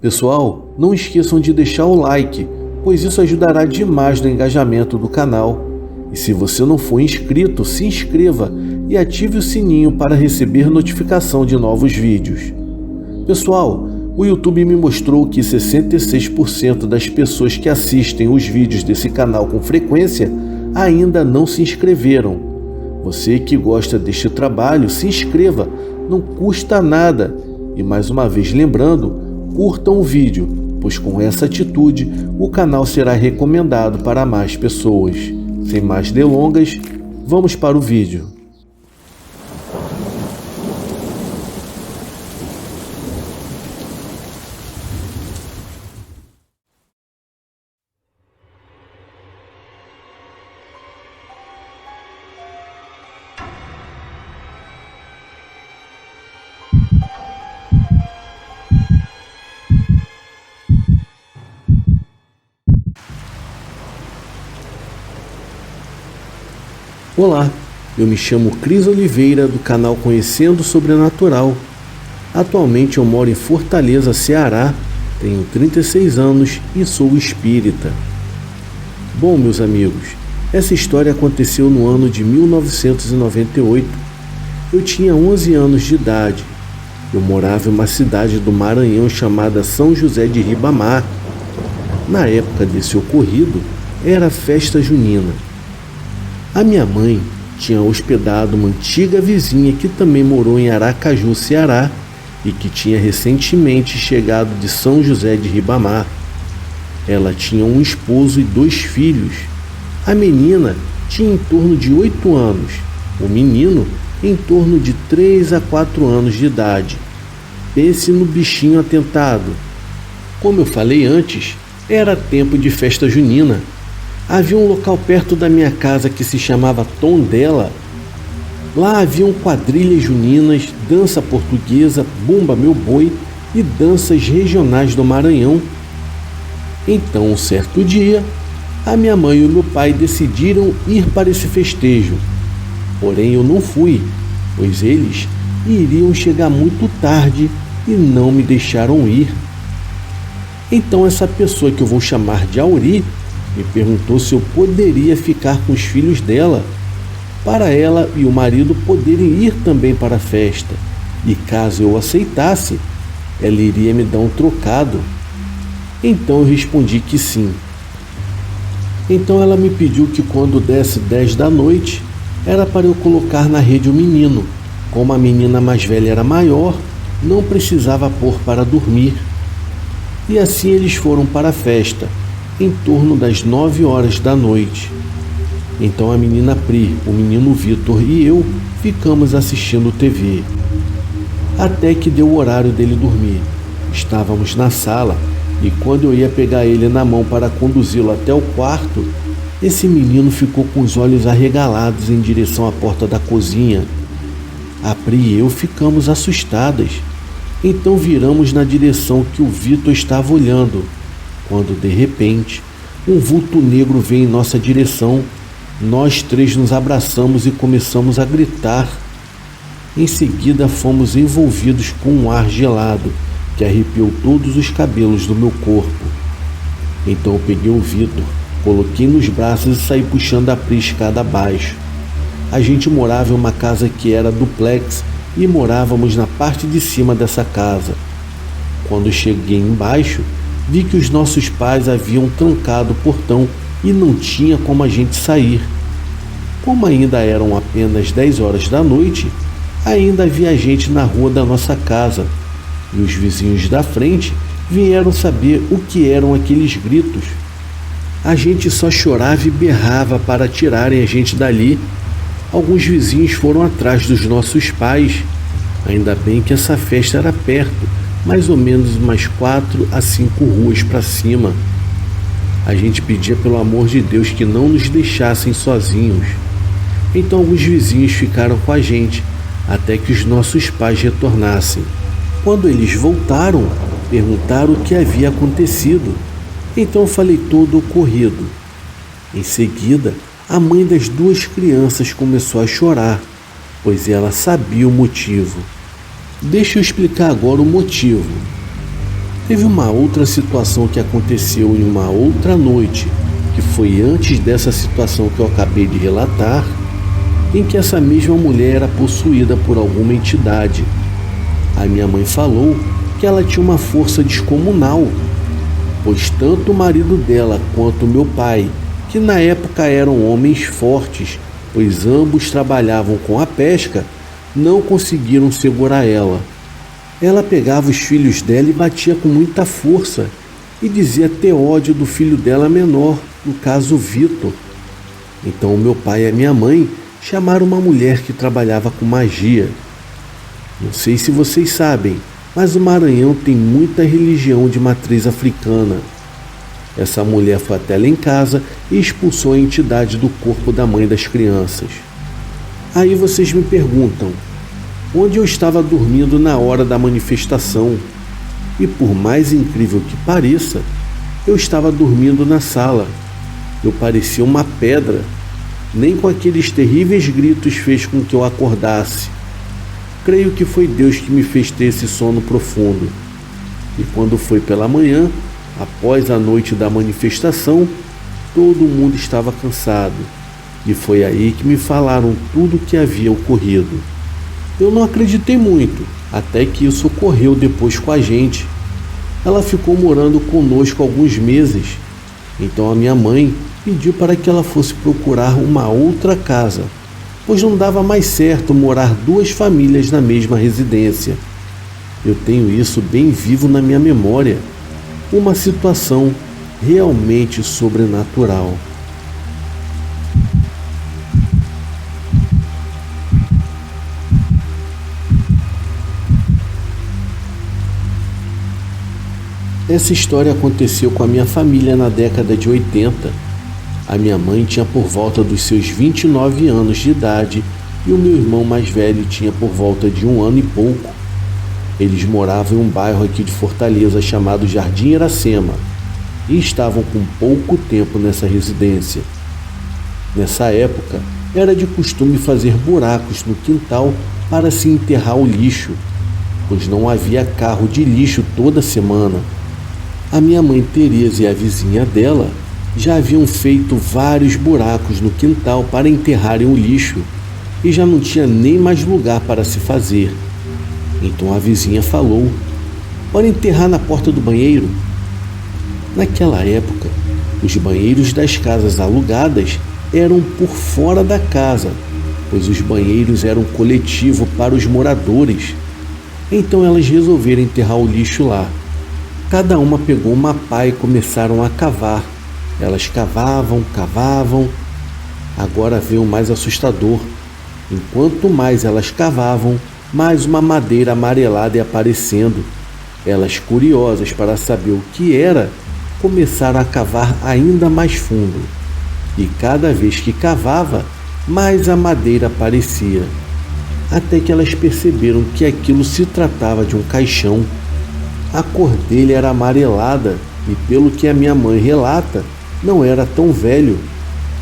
Pessoal, não esqueçam de deixar o like, pois isso ajudará demais no engajamento do canal. E se você não for inscrito, se inscreva e ative o sininho para receber notificação de novos vídeos. Pessoal, o YouTube me mostrou que 66% das pessoas que assistem os vídeos desse canal com frequência ainda não se inscreveram. Você que gosta deste trabalho, se inscreva, não custa nada. E mais uma vez lembrando, curtam o vídeo, pois com essa atitude o canal será recomendado para mais pessoas. Sem mais delongas, vamos para o vídeo. Olá, eu me chamo Cris Oliveira do canal Conhecendo o Sobrenatural. Atualmente eu moro em Fortaleza, Ceará, tenho 36 anos e sou espírita. Bom, meus amigos, essa história aconteceu no ano de 1998. Eu tinha 11 anos de idade. Eu morava em uma cidade do Maranhão chamada São José de Ribamar. Na época desse ocorrido, era festa junina. A minha mãe tinha hospedado uma antiga vizinha que também morou em Aracaju, Ceará, e que tinha recentemente chegado de São José de Ribamar. Ela tinha um esposo e 2 filhos. A menina tinha em torno de 8 anos, o menino em torno de 3 a 4 anos de idade. Pense no bichinho atentado. Como eu falei antes, era tempo de festa junina. Havia um local perto da minha casa que se chamava Tondela. Lá haviam quadrilhas juninas, dança portuguesa, bumba meu boi e danças regionais do Maranhão. Então, um certo dia, a minha mãe e o meu pai decidiram ir para esse festejo. Porém, eu não fui, pois eles iriam chegar muito tarde e não me deixaram ir. Então, essa pessoa que eu vou chamar de Auri me perguntou se eu poderia ficar com os filhos dela, para ela e o marido poderem ir também para a festa, e caso eu aceitasse, ela iria me dar um trocado. Então eu respondi que sim. Então ela me pediu que quando desse 10 da noite, era para eu colocar na rede o menino. Como a menina mais velha era maior, não precisava pôr para dormir. E assim eles foram para a festa, em torno das 9 horas da noite. Então a menina Pri, o menino Vitor e eu ficamos assistindo TV. Até que deu o horário dele dormir. Estávamos na sala e quando eu ia pegar ele na mão para conduzi-lo até o quarto, esse menino ficou com os olhos arregalados em direção à porta da cozinha. A Pri e eu ficamos assustadas. Então viramos na direção que o Vitor estava olhando, quando de repente um vulto negro veio em nossa direção. Nós 3 nos abraçamos e começamos a gritar. Em seguida fomos envolvidos com um ar gelado que arrepiou todos os cabelos do meu corpo. Então eu peguei o Vitor, coloquei nos braços e saí puxando a Pri escada abaixo. A gente morava em uma casa que era duplex e morávamos na parte de cima dessa casa. Quando cheguei embaixo, vi que os nossos pais haviam trancado o portão e não tinha como a gente sair. Como ainda eram apenas 10 horas da noite, ainda havia gente na rua da nossa casa, e os vizinhos da frente vieram saber o que eram aqueles gritos. A gente só chorava e berrava para tirarem a gente dali. Alguns vizinhos foram atrás dos nossos pais. Ainda bem que essa festa era perto, mais ou menos umas 4 a 5 ruas para cima. A gente pedia pelo amor de Deus que não nos deixassem sozinhos. Então alguns vizinhos ficaram com a gente, até que os nossos pais retornassem. Quando eles voltaram, perguntaram o que havia acontecido. Então eu falei todo o ocorrido. Em seguida, a mãe das 2 crianças começou a chorar, pois ela sabia o motivo. Deixa eu explicar agora o motivo. Teve uma outra situação que aconteceu em uma outra noite, que foi antes dessa situação que eu acabei de relatar, em que essa mesma mulher era possuída por alguma entidade. A minha mãe falou que ela tinha uma força descomunal, pois tanto o marido dela quanto o meu pai, que na época eram homens fortes, pois ambos trabalhavam com a pesca, não conseguiram segurar ela. Ela pegava os filhos dela e batia com muita força e dizia ter ódio do filho dela menor, no caso Vitor. Então o meu pai e a minha mãe chamaram uma mulher que trabalhava com magia. Não sei se vocês sabem, mas o Maranhão tem muita religião de matriz africana. Essa mulher foi até lá em casa e expulsou a entidade do corpo da mãe das crianças. Aí vocês me perguntam, onde eu estava dormindo na hora da manifestação? E por mais incrível que pareça, eu estava dormindo na sala. Eu parecia uma pedra. Nem com aqueles terríveis gritos fez com que eu acordasse. Creio que foi Deus que me fez ter esse sono profundo. E quando foi pela manhã, após a noite da manifestação, todo mundo estava cansado. E foi aí que me falaram tudo o que havia ocorrido. Eu não acreditei muito, até que isso ocorreu depois com a gente. Ela ficou morando conosco alguns meses. Então a minha mãe pediu para que ela fosse procurar uma outra casa, pois não dava mais certo morar duas famílias na mesma residência. Eu tenho isso bem vivo na minha memória. Uma situação realmente sobrenatural. Essa história aconteceu com a minha família na década de 80. A minha mãe tinha por volta dos seus 29 anos de idade e o meu irmão mais velho tinha por volta de 1 ano e pouco. Eles moravam em um bairro aqui de Fortaleza chamado Jardim Iracema e estavam com pouco tempo nessa residência. Nessa época, era de costume fazer buracos no quintal para se enterrar o lixo, pois não havia carro de lixo toda semana. A minha mãe Tereza e a vizinha dela já haviam feito vários buracos no quintal para enterrarem o lixo e já não tinha nem mais lugar para se fazer. Então a vizinha falou: "Bora enterrar na porta do banheiro." Naquela época, os banheiros das casas alugadas eram por fora da casa, pois os banheiros eram coletivo para os moradores. Então elas resolveram enterrar o lixo lá. Cada uma pegou uma pá e começaram a cavar. Elas cavavam. Agora veio o mais assustador. Enquanto mais elas cavavam, mais uma madeira amarelada ia aparecendo. Elas, curiosas para saber o que era, começaram a cavar ainda mais fundo. E cada vez que cavava, mais a madeira aparecia. Até que elas perceberam que aquilo se tratava de um caixão. A cor dele era amarelada e, pelo que a minha mãe relata, não era tão velho.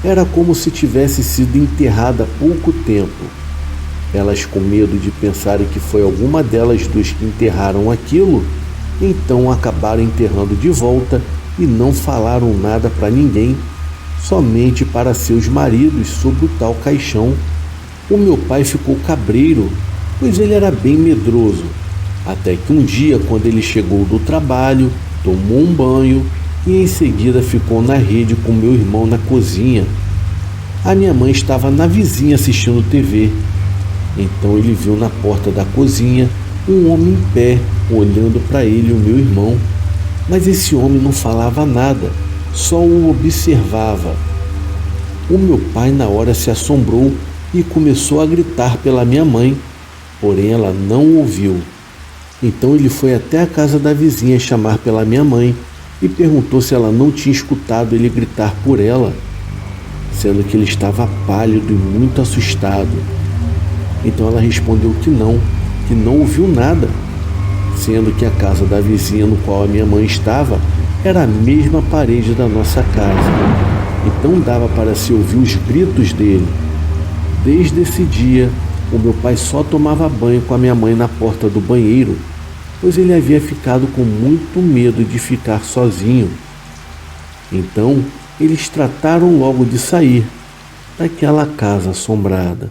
Era como se tivesse sido enterrado há pouco tempo. Elas, com medo de pensarem que foi alguma delas duas que enterraram aquilo, então acabaram enterrando de volta e não falaram nada para ninguém, somente para seus maridos sobre o tal caixão. O meu pai ficou cabreiro, pois ele era bem medroso. Até que um dia, quando ele chegou do trabalho, tomou um banho e em seguida ficou na rede com meu irmão na cozinha. A minha mãe estava na vizinha assistindo TV. Então ele viu na porta da cozinha um homem em pé, olhando para ele e o meu irmão. Mas esse homem não falava nada, só o observava. O meu pai na hora se assombrou e começou a gritar pela minha mãe, porém ela não ouviu. Então ele foi até a casa da vizinha chamar pela minha mãe e perguntou se ela não tinha escutado ele gritar por ela, sendo que ele estava pálido e muito assustado. Então ela respondeu que não ouviu nada, sendo que a casa da vizinha no qual a minha mãe estava era a mesma parede da nossa casa. Então dava para se ouvir os gritos dele. Desde esse dia, o meu pai só tomava banho com a minha mãe na porta do banheiro. pois ele havia ficado com muito medo de ficar sozinho. Então, eles trataram logo de sair daquela casa assombrada.